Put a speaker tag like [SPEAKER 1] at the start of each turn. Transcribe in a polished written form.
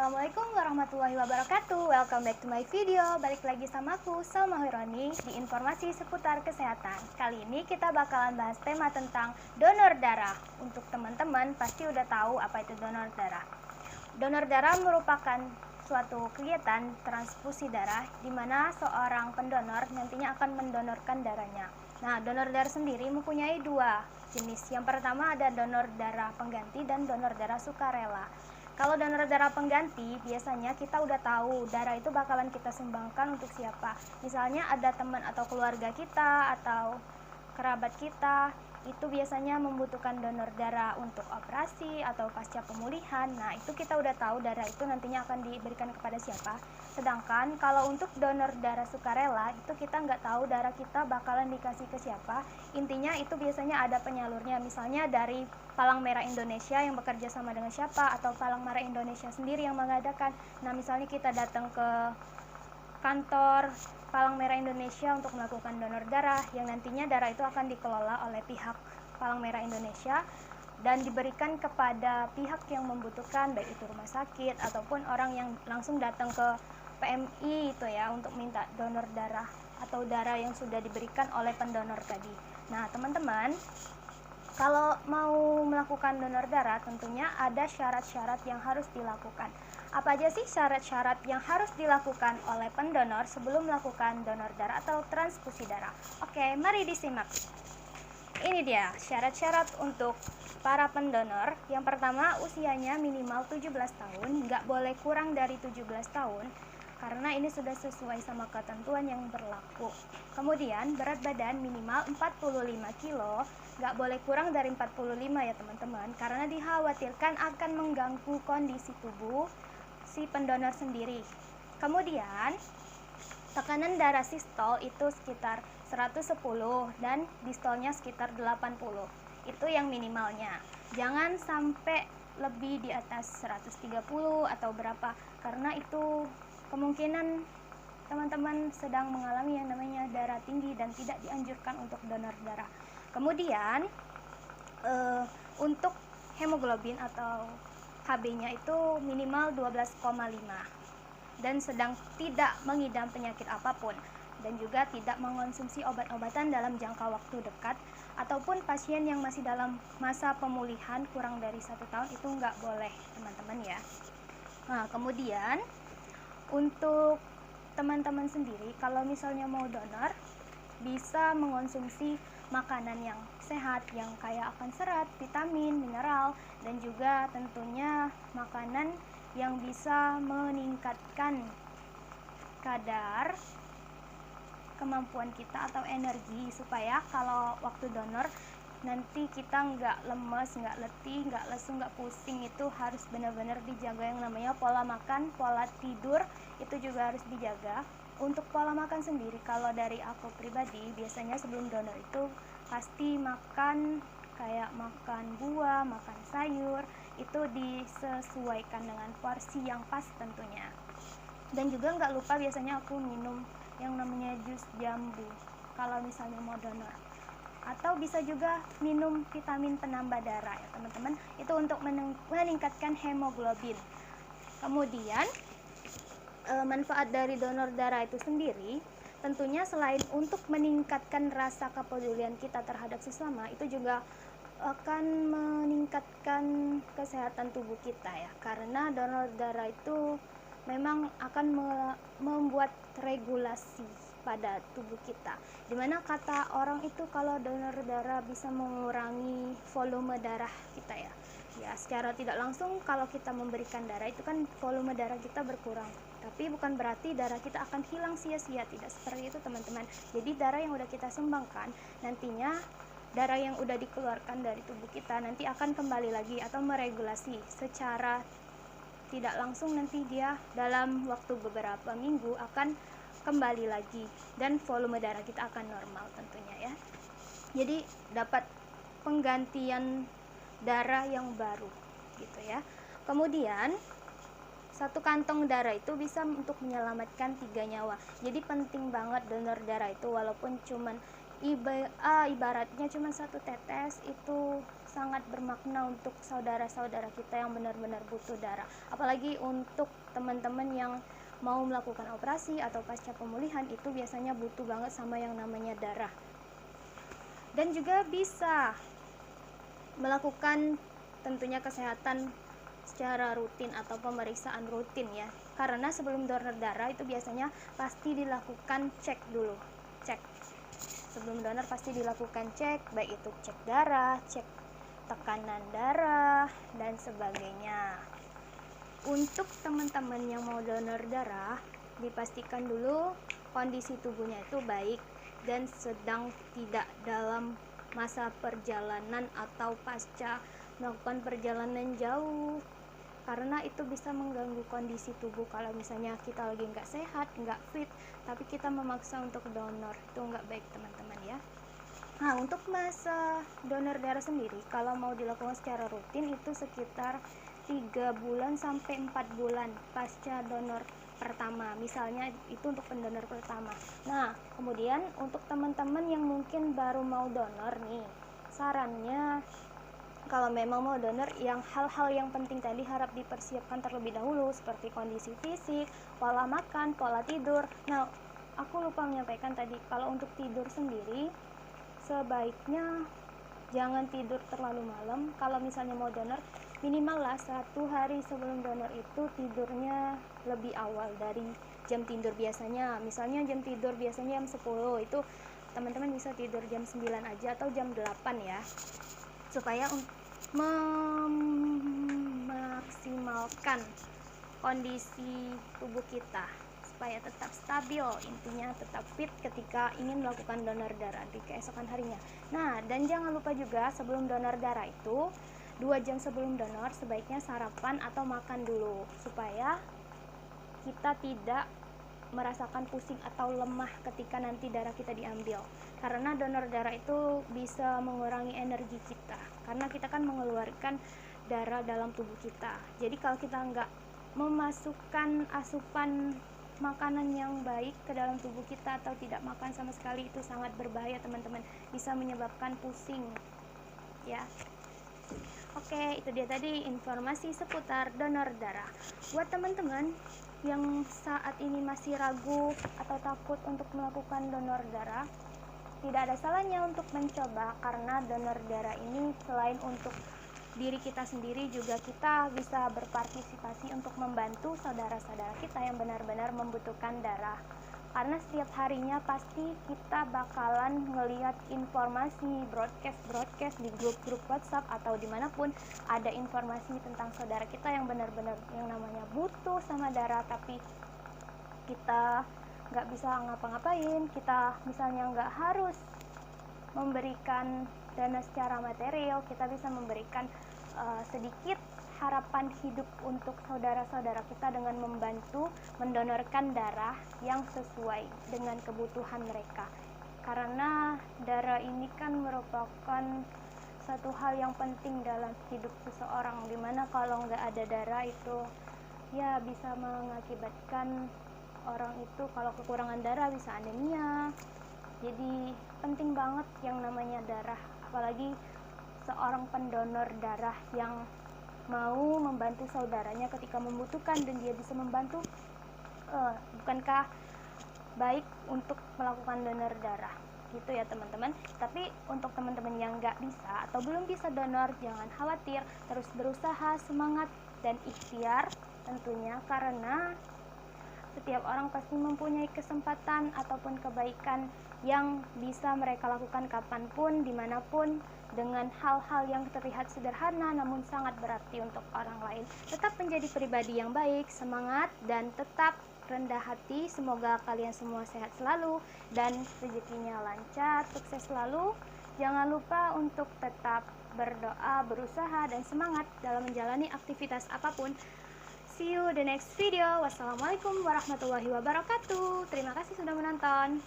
[SPEAKER 1] Assalamualaikum warahmatullahi wabarakatuh. Welcome back to my video. Balik lagi sama aku, Salma Hironi, di informasi seputar kesehatan. Kali ini kita bakalan bahas tema tentang donor darah. Untuk teman-teman pasti udah tahu apa itu donor darah. Donor darah merupakan suatu kegiatan transfusi darah di mana seorang pendonor nantinya akan mendonorkan darahnya. Nah, donor darah sendiri mempunyai dua jenis. Yang pertama ada donor darah pengganti dan donor darah sukarela. Kalau donor darah pengganti, biasanya kita udah tahu darah itu bakalan kita sumbangkan untuk siapa. Misalnya ada teman atau keluarga kita atau kerabat kita, itu biasanya membutuhkan donor darah untuk operasi atau pasca pemulihan. Nah, itu kita udah tahu darah itu nantinya akan diberikan kepada siapa. Sedangkan kalau untuk donor darah sukarela, itu kita nggak tahu darah kita bakalan dikasih ke siapa. Intinya itu biasanya ada penyalurnya, misalnya dari Palang Merah Indonesia yang bekerja sama dengan siapa, atau Palang Merah Indonesia sendiri yang mengadakan. Nah, misalnya kita datang ke kantor Palang Merah Indonesia untuk melakukan donor darah, yang nantinya darah itu akan dikelola oleh pihak Palang Merah Indonesia dan diberikan kepada pihak yang membutuhkan, baik itu rumah sakit ataupun orang yang langsung datang ke PMI itu ya, untuk minta donor darah atau darah yang sudah diberikan oleh pendonor tadi. Nah, teman-teman, kalau mau melakukan donor darah tentunya ada syarat-syarat yang harus dilakukan. Apa aja sih syarat-syarat yang harus dilakukan oleh pendonor sebelum melakukan donor darah atau transfusi darah? Oke, mari disimak. Ini dia syarat-syarat untuk para pendonor. Yang pertama, usianya minimal 17 tahun, nggak boleh kurang dari 17 tahun, karena ini sudah sesuai sama ketentuan yang berlaku. Kemudian, berat badan minimal 45 kilo, nggak boleh kurang dari 45 ya teman-teman, karena dikhawatirkan akan mengganggu kondisi tubuh si pendonor sendiri. Kemudian, tekanan darah sistol itu sekitar 110 dan distolnya sekitar 80. Itu yang minimalnya. Jangan sampai lebih di atas 130 atau berapa, karena itu kemungkinan teman-teman sedang mengalami yang namanya darah tinggi dan tidak dianjurkan untuk donor darah. Kemudian untuk hemoglobin atau HB-nya itu minimal 12,5 dan sedang tidak mengidam penyakit apapun, dan juga tidak mengonsumsi obat-obatan dalam jangka waktu dekat, ataupun pasien yang masih dalam masa pemulihan kurang dari 1 tahun itu nggak boleh teman-teman ya. Nah, kemudian untuk teman-teman sendiri kalau misalnya mau donor, bisa mengonsumsi makanan yang sehat yang kaya akan serat, vitamin, mineral, dan juga tentunya makanan yang bisa meningkatkan kadar kemampuan kita atau energi, supaya kalau waktu donor nanti kita nggak lemes, nggak letih, nggak lesu, nggak pusing. Itu harus benar-benar dijaga yang namanya pola makan, pola tidur, itu juga harus dijaga. Untuk pola makan sendiri, kalau dari aku pribadi, biasanya sebelum donor itu pasti makan kayak makan buah, makan sayur, itu disesuaikan dengan porsi yang pas tentunya. Dan juga nggak lupa biasanya aku minum yang namanya jus jambu kalau misalnya mau donor. Atau bisa juga minum vitamin penambah darah ya teman-teman, itu untuk meningkatkan hemoglobin. Kemudian manfaat dari donor darah itu sendiri tentunya selain untuk meningkatkan rasa kepedulian kita terhadap sesama, itu juga akan meningkatkan kesehatan tubuh kita ya, karena donor darah itu memang akan membuat regulasi pada tubuh kita, dimana kata orang itu kalau donor darah bisa mengurangi volume darah kita ya. Ya, secara tidak langsung kalau kita memberikan darah itu kan volume darah kita berkurang, tapi bukan berarti darah kita akan hilang sia-sia, tidak seperti itu teman-teman. Jadi darah yang udah kita sumbangkan, nantinya darah yang udah dikeluarkan dari tubuh kita nanti akan kembali lagi atau meregulasi secara tidak langsung, nanti dia dalam waktu beberapa minggu akan kembali lagi dan volume darah kita akan normal tentunya ya. Jadi dapat penggantian darah yang baru gitu ya. Kemudian satu kantong darah itu bisa untuk menyelamatkan 3 nyawa. Jadi penting banget donor darah itu, walaupun cuman ibaratnya cuma 1 tetes, itu sangat bermakna untuk saudara-saudara kita yang benar-benar butuh darah. Apalagi untuk teman-teman yang mau melakukan operasi atau pasca pemulihan, itu biasanya butuh banget sama yang namanya darah. Dan juga bisa melakukan tentunya kesehatan secara rutin atau pemeriksaan rutin ya. Karena sebelum donor darah itu biasanya pasti dilakukan cek dulu. Sebelum donor pasti dilakukan cek, baik itu cek darah, cek tekanan darah, dan sebagainya. Untuk teman-teman yang mau donor darah, dipastikan dulu kondisi tubuhnya itu baik dan sedang tidak dalam masa perjalanan atau pasca melakukan perjalanan jauh, karena itu bisa mengganggu kondisi tubuh. Kalau misalnya kita lagi nggak sehat, nggak fit, tapi kita memaksa untuk donor, itu nggak baik teman-teman ya. Nah, untuk masa donor darah sendiri, kalau mau dilakukan secara rutin itu sekitar 3 bulan sampai 4 bulan pasca donor pertama, misalnya itu untuk pendonor pertama. Nah, kemudian untuk teman-teman yang mungkin baru mau donor nih, sarannya kalau memang mau donor, yang hal-hal yang penting tadi harap dipersiapkan terlebih dahulu, seperti kondisi fisik, pola makan, pola tidur. Nah, aku lupa menyampaikan tadi, kalau untuk tidur sendiri sebaiknya jangan tidur terlalu malam. Kalau misalnya mau donor, minimal lah 1 hari sebelum donor itu tidurnya lebih awal dari jam tidur biasanya. Misalnya jam tidur biasanya jam 10, itu teman-teman bisa tidur jam 9 aja atau jam 8 ya, supaya memaksimalkan kondisi tubuh kita supaya tetap stabil, intinya tetap fit ketika ingin melakukan donor darah di keesokan harinya. Nah, dan jangan lupa juga sebelum donor darah itu 2 jam sebelum donor sebaiknya sarapan atau makan dulu supaya kita tidak merasakan pusing atau lemah ketika nanti darah kita diambil. Karena donor darah itu bisa mengurangi energi kita, karena kita kan mengeluarkan darah dalam tubuh kita. Jadi kalau kita nggak memasukkan asupan makanan yang baik ke dalam tubuh kita atau tidak makan sama sekali, itu sangat berbahaya teman-teman, bisa menyebabkan pusing ya. Oke, itu dia tadi informasi seputar donor darah. Buat teman-teman yang saat ini masih ragu atau takut untuk melakukan donor darah, tidak ada salahnya untuk mencoba, karena donor darah ini selain untuk diri kita sendiri, juga kita bisa berpartisipasi untuk membantu saudara-saudara kita yang benar-benar membutuhkan darah. Karena setiap harinya pasti kita bakalan ngelihat informasi broadcast di grup-grup WhatsApp atau dimanapun ada informasi tentang saudara kita yang benar-benar yang namanya butuh sama darah, tapi kita nggak bisa ngapa-ngapain. Kita misalnya nggak harus memberikan dana secara material, kita bisa memberikan sedikit harapan hidup untuk saudara-saudara kita dengan membantu mendonorkan darah yang sesuai dengan kebutuhan mereka. Karena darah ini kan merupakan satu hal yang penting dalam hidup seseorang, dimana kalau nggak ada darah itu ya bisa mengakibatkan orang itu kalau kekurangan darah bisa anemia. Jadi penting banget yang namanya darah, apalagi seorang pendonor darah yang mau membantu saudaranya ketika membutuhkan dan dia bisa membantu. Bukankah baik untuk melakukan donor darah gitu ya teman-teman. Tapi untuk teman-teman yang nggak bisa atau belum bisa donor, jangan khawatir, terus berusaha, semangat dan ikhtiar tentunya, karena setiap orang pasti mempunyai kesempatan ataupun kebaikan yang bisa mereka lakukan kapanpun, dimanapun, dengan hal-hal yang terlihat sederhana namun sangat berarti untuk orang lain. Tetap menjadi pribadi yang baik, semangat, dan tetap rendah hati. Semoga kalian semua sehat selalu dan rezekinya lancar, sukses selalu. Jangan lupa untuk tetap berdoa, berusaha, dan semangat dalam menjalani aktivitas apapun. See you the next video. Wassalamualaikum warahmatullahi wabarakatuh. Terima kasih sudah menonton.